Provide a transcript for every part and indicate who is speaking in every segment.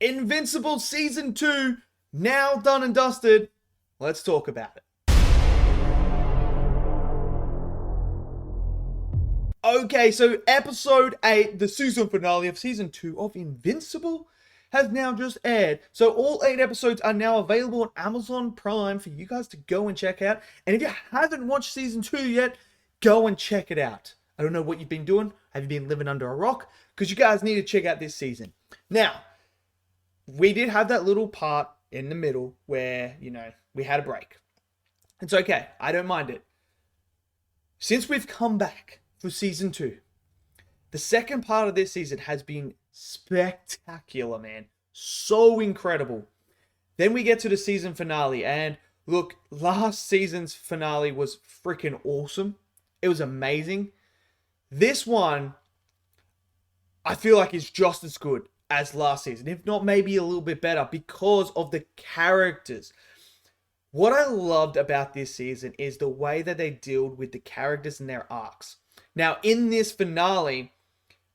Speaker 1: Invincible Season 2, now done and dusted. Let's talk about it. Okay, so episode 8, the season finale of season 2 of Invincible, has now just aired. So all 8 episodes are now available on Amazon Prime for you guys to go and check out. And if you haven't watched season 2 yet, go and check it out. I don't know what you've been doing. Have you been living under a rock? Because you guys need to check out this season. Now, we did have that little part in the middle where, we had a break. It's okay. I don't mind it. Since we've come back for season 2, the second part of this season has been spectacular, man. So incredible. Then we get to the season finale, and look, last season's finale was freaking awesome. It was amazing. This one, I feel like is just as good as last season, if not maybe a little bit better, because of the characters. What I loved about this season is the way that they dealt with the characters and their arcs. Now, in this finale,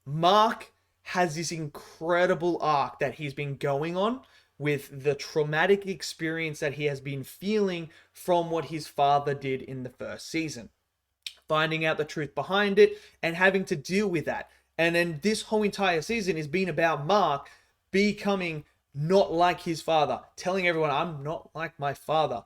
Speaker 1: Mark has this incredible arc that he's been going on with the traumatic experience that he has been feeling from what his father did in the first season. Finding out the truth behind it and having to deal with that. And then this whole entire season has been about Mark becoming not like his father, telling everyone, I'm not like my father.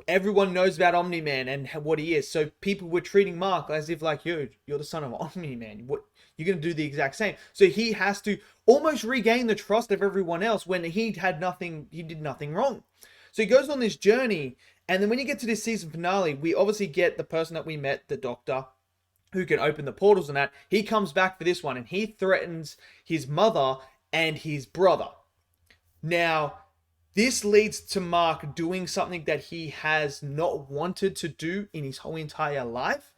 Speaker 1: Everyone knows about Omni-Man and what he is. So people were treating Mark as if like, you're the son of Omni-Man. What, you're going to do the exact same. So he has to almost regain the trust of everyone else when he did nothing wrong. So he goes on this journey. And then when you get to this season finale, we obviously get the person that we met, the doctor, who can open the portals and that. He comes back for this one and he threatens his mother and his brother. Now, this leads to Mark doing something that he has not wanted to do in his whole entire life.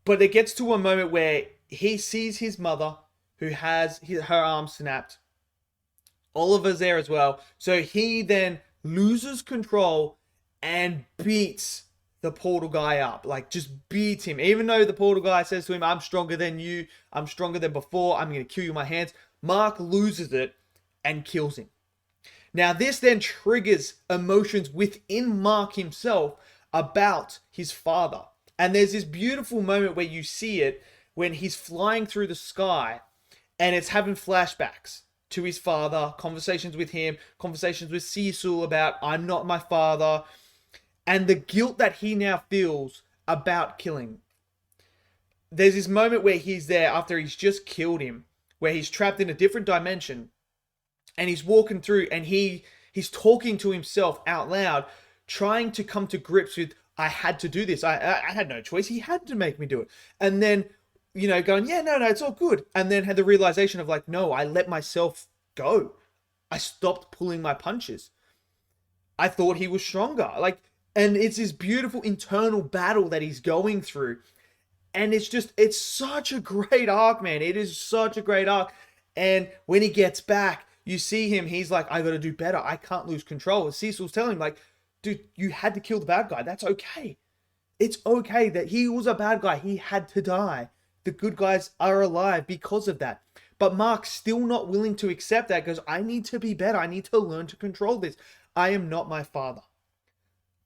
Speaker 1: But it gets to a moment where he sees his mother, who has her arm snapped. Oliver's there as well. So he then loses control and beats the portal guy up. Like, just beats him. Even though the portal guy says to him, I'm stronger than you. I'm stronger than before. I'm going to kill you with my hands. Mark loses it and kills him. Now, this then triggers emotions within Mark himself about his father. And there's this beautiful moment where you see it when he's flying through the sky and it's having flashbacks to his father, conversations with him, conversations with Cecil about, I'm not my father, and the guilt that he now feels about killing. There's this moment where he's there after he's just killed him, where he's trapped in a different dimension, and he's walking through, and he's talking to himself out loud, trying to come to grips with, I had to do this. I had no choice. He had to make me do it. And then, going, yeah, no, it's all good. And then had the realization of like, no, I let myself go. I stopped pulling my punches. I thought he was stronger. And it's this beautiful internal battle that he's going through. And it's such a great arc, man. It is such a great arc. And when he gets back, you see him, he's like, I got to do better. I can't lose control. And Cecil's telling him like, dude, you had to kill the bad guy. That's okay. It's okay that he was a bad guy. He had to die. The good guys are alive because of that. But Mark's still not willing to accept that because I need to be better. I need to learn to control this. I am not my father.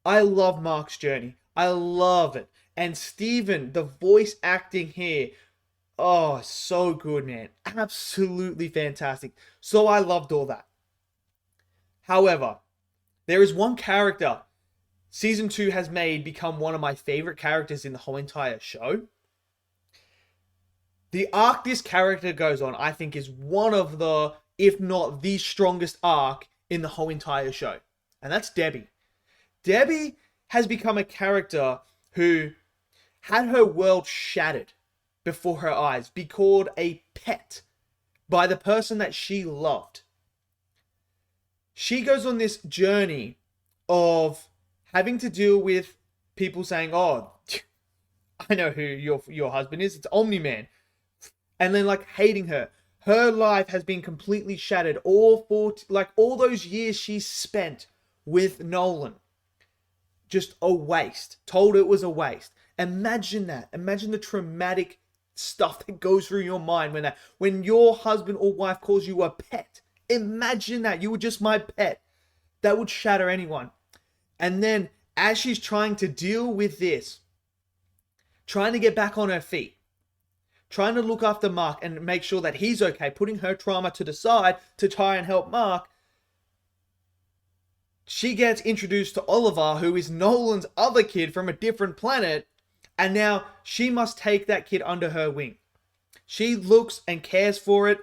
Speaker 1: I love Mark's journey. I love it. And Steven, the voice acting here, oh, so good, man. Absolutely fantastic. So I loved all that. However, there is one character season 2 has made become one of my favorite characters in the whole entire show. The arc this character goes on, I think, is one of the, if not the strongest arc in the whole entire show. And that's Debbie. Debbie has become a character who had her world shattered before her eyes, be called a pet by the person that she loved. She goes on this journey of having to deal with people saying, oh, I know who your husband is. It's Omni-Man. And then like hating her. Her life has been completely shattered. All those years she spent with Nolan. Just a waste. Told it was a waste. Imagine that. Imagine the traumatic stuff that goes through your mind when your husband or wife calls you a pet Imagine that. You were just my pet. That would shatter anyone. And then as she's trying to deal with this, trying to get back on her feet, trying to look after Mark and make sure that he's okay, putting her trauma to the side to try and help Mark, she gets introduced to Oliver, who is Nolan's other kid from a different planet, and now she must take that kid under her wing. She looks and cares for it,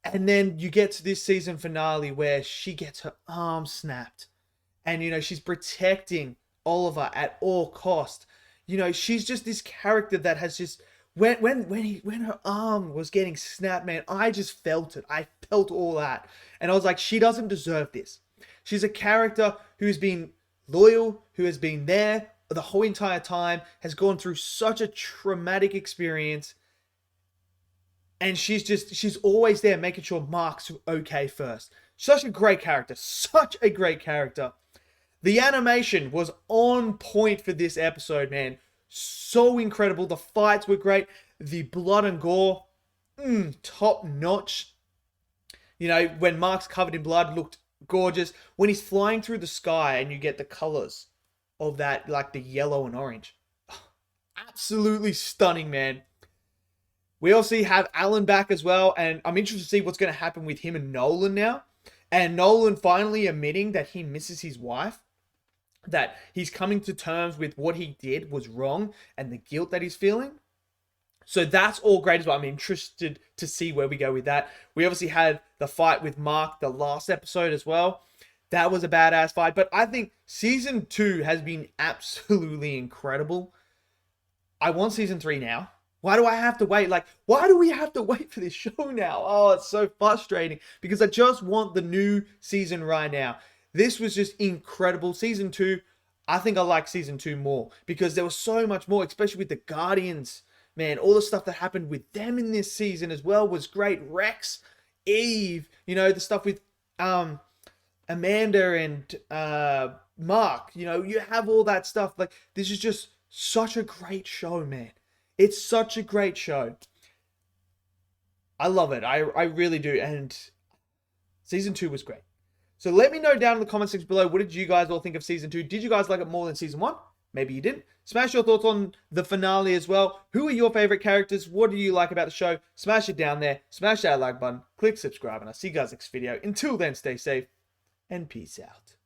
Speaker 1: and then you get to this season finale where she gets her arm snapped, and she's protecting Oliver at all cost. She's just this character that has just when her arm was getting snapped, man, I just felt it. I felt all that, and I was like, she doesn't deserve this. She's a character who's been loyal, who has been there the whole entire time, has gone through such a traumatic experience, and she's always there making sure Mark's okay first. Such a great character. Such a great character. The animation was on point for this episode, man. So incredible. The fights were great. The blood and gore, top notch. When Mark's covered in blood, looked gorgeous. When he's flying through the sky and you get the colors of that, like the yellow and orange. Absolutely stunning, man. We also have Alan back as well, and I'm interested to see what's going to happen with him and Nolan now. And Nolan finally admitting that he misses his wife, that he's coming to terms with what he did was wrong and the guilt that he's feeling. So that's all great as well. I'm interested to see where we go with that. We obviously had the fight with Mark, the last episode as well. That was a badass fight. But I think season 2 has been absolutely incredible. I want season 3 now. Why do I have to wait? Why do we have to wait for this show now? Oh, it's so frustrating because I just want the new season right now. This was just incredible. Season 2, I think I like season 2 more because there was so much more, especially with the Guardians. Man, all the stuff that happened with them in this season as well was great. Rex, Eve, the stuff with Amanda and Mark. You have all that stuff. This is just such a great show, man. It's such a great show. I love it. I really do. And season 2 was great. So let me know down in the comment section below, what did you guys all think of season 2? Did you guys like it more than season 1? Maybe you didn't. Smash your thoughts on the finale as well. Who are your favorite characters? What do you like about the show? Smash it down there. Smash that like button. Click subscribe. And I'll see you guys next video. Until then, stay safe and peace out.